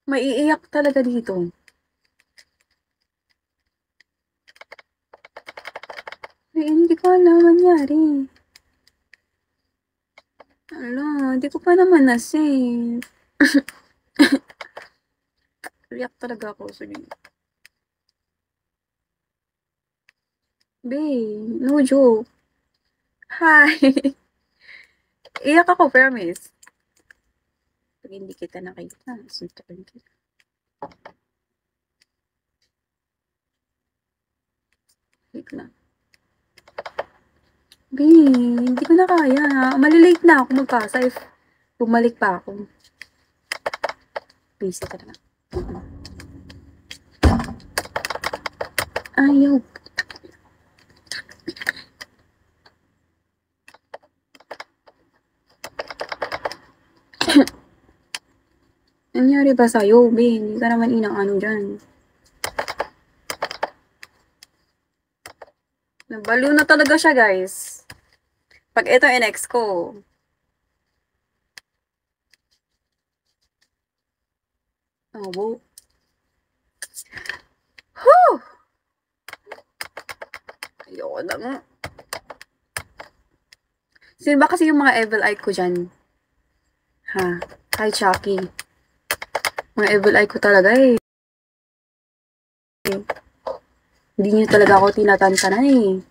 Maiiyak talaga dito. Eh, hindi ko alam nangyari. Hala, hindi ko pa naman na-save. Iyak talaga ako. Sige. Babe, no joke. Hi. Iyak ako, promise. Pag hindi kita nakita, suntukin kita. Wait lang. Babe, hindi ko na kaya. Malilate na ako magpasa if bumalik pa ako. Busy ka na. Ayaw. Nangyari ba sa'yo, babe? Hindi ka naman inang ano dyan. Nabaliw na talaga siya, guys. Pag ito in-ex ko. Oh, wow. Whew! Ayoko na nga. Sino ba kasi yung mga evil eye ko dyan? Ha? Hi, Chucky. Mga evil eye ko talaga eh. Hindi nyo talaga ako tinatantanan eh.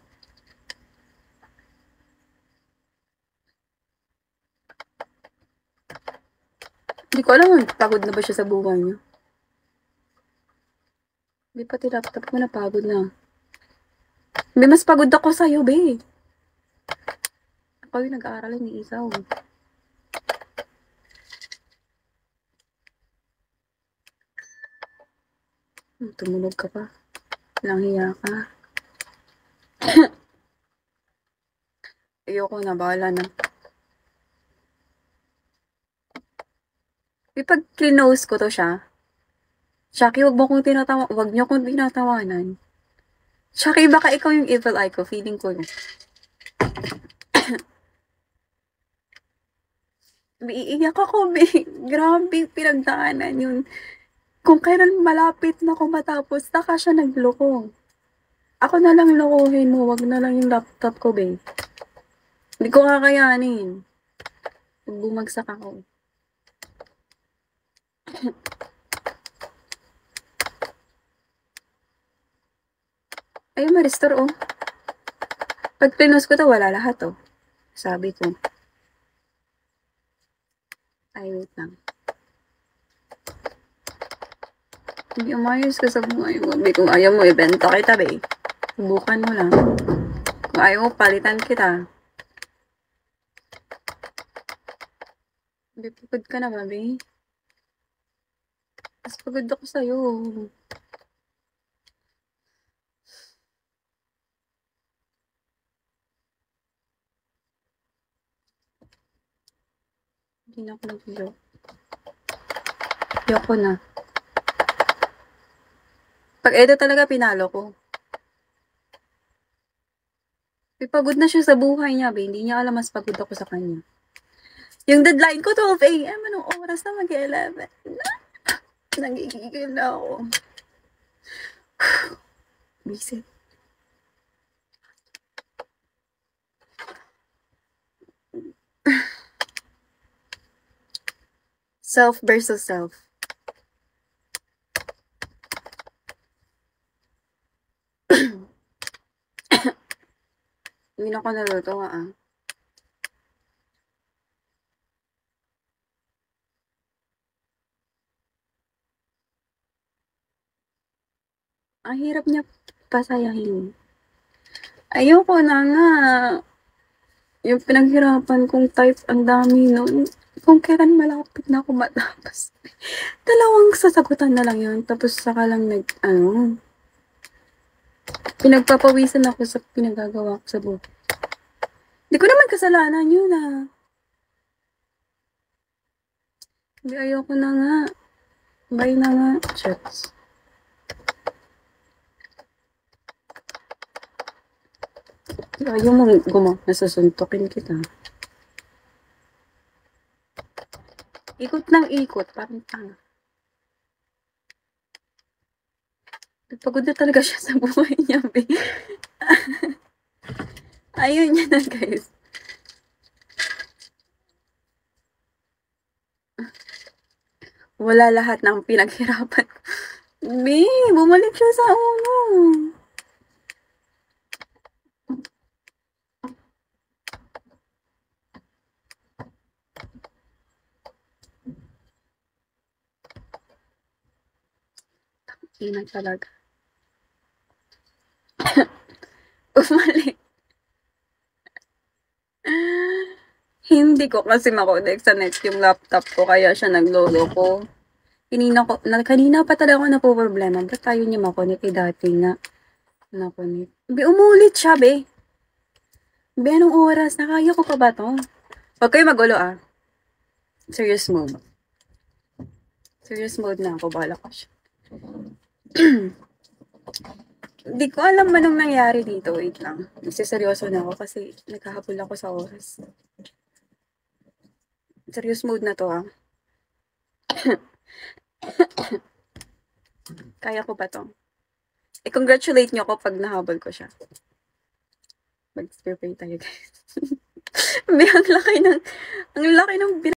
Hindi ko alam, pagod na ba siya sa buhay niya? Hindi pati laptop ko napagod na. May mas pagod ako sa'yo, babe. Ako yung nag-aaral ni ikaw. Tumunog ka pa. Walang hiya ka. Ayoko na, bahala na. Pag clinose ko to siya, Shaki, wag niyo akong tinatawanan. Shaki, baka ikaw yung evil eye ko. Feeling ko yun. Iiyak ako, grabe, pinagdaanan yun. Kung kailan malapit na ako matapos, saka siya nagloko. Ako na lang lokohin mo, wag na lang yung laptop ko, babe. Hindi ko kakayanin. Pag bumagsak ako. Ayun, ma-restore, oh. Pag pinost ko to, wala lahat, oh. Sabi ko. Ay, wait lang. Hindi umayos ka sa buhay mo. Kung ayaw mo, ibenta kita, babe. Subukan mo lang. Kung ayaw mo, palitan kita. Pagod ka na ba, babe? Mas pagod ako sa'yo. Hindi na ako nag-joke. Ayoko na. Pag ito talaga pinalo ko. May pagod na siya sa buhay niya, babe. Hindi niya alam mas pagod ako sa kanya. Yung deadline ko, 12 a.m. Anong oras na mag-11? Nagigigil na ako. Bisit. Self versus self. Hindi na ako naluto nga ah. Ang hirap niya pasayahin. Ayoko na nga. Yung pinaghirapan kong type, ang dami nun. Kung kailan malapit na ako matapos. Dalawang sasagutan na lang yun. Tapos saka lang pinagpapawisan ako sa pinagagawa ko sa buhay. Hindi ko naman kasalanan yun ah. Hindi, ayoko na nga. Bye na nga. Chats. Ayaw mo nasusuntukin kita. Ikot ng ikot, parang tanga. Pagod na talaga siya sa buhay niya, be. Ayaw niya na, guys. Wala lahat ng pinaghirapan ko. Be, bumalik siya sa uno. Ina talaga. Bumalik. Hindi ko kasi makonek sa net yung laptop ko, kaya siya nagloloko. Kanina pa talaga ako napoproblema. Ba't tayo niya makonek? Dati nga. Nakonek. Be, umulit siya, be. Be, anong oras? Nakaya ko pa ba to? Huwag kayo magulo, ah. Serious mode. Serious mode na ako. Bala ko siya. Hindi ko alam anong nangyari dito. Wait lang. Nagsiseryoso na ako kasi naghahabol ako sa oras. Serious mode na to, ah. Kaya ko ba to? I-congratulate niyo ako pag nahabol ko siya. Mag-spray tayo, guys. May ang laki ng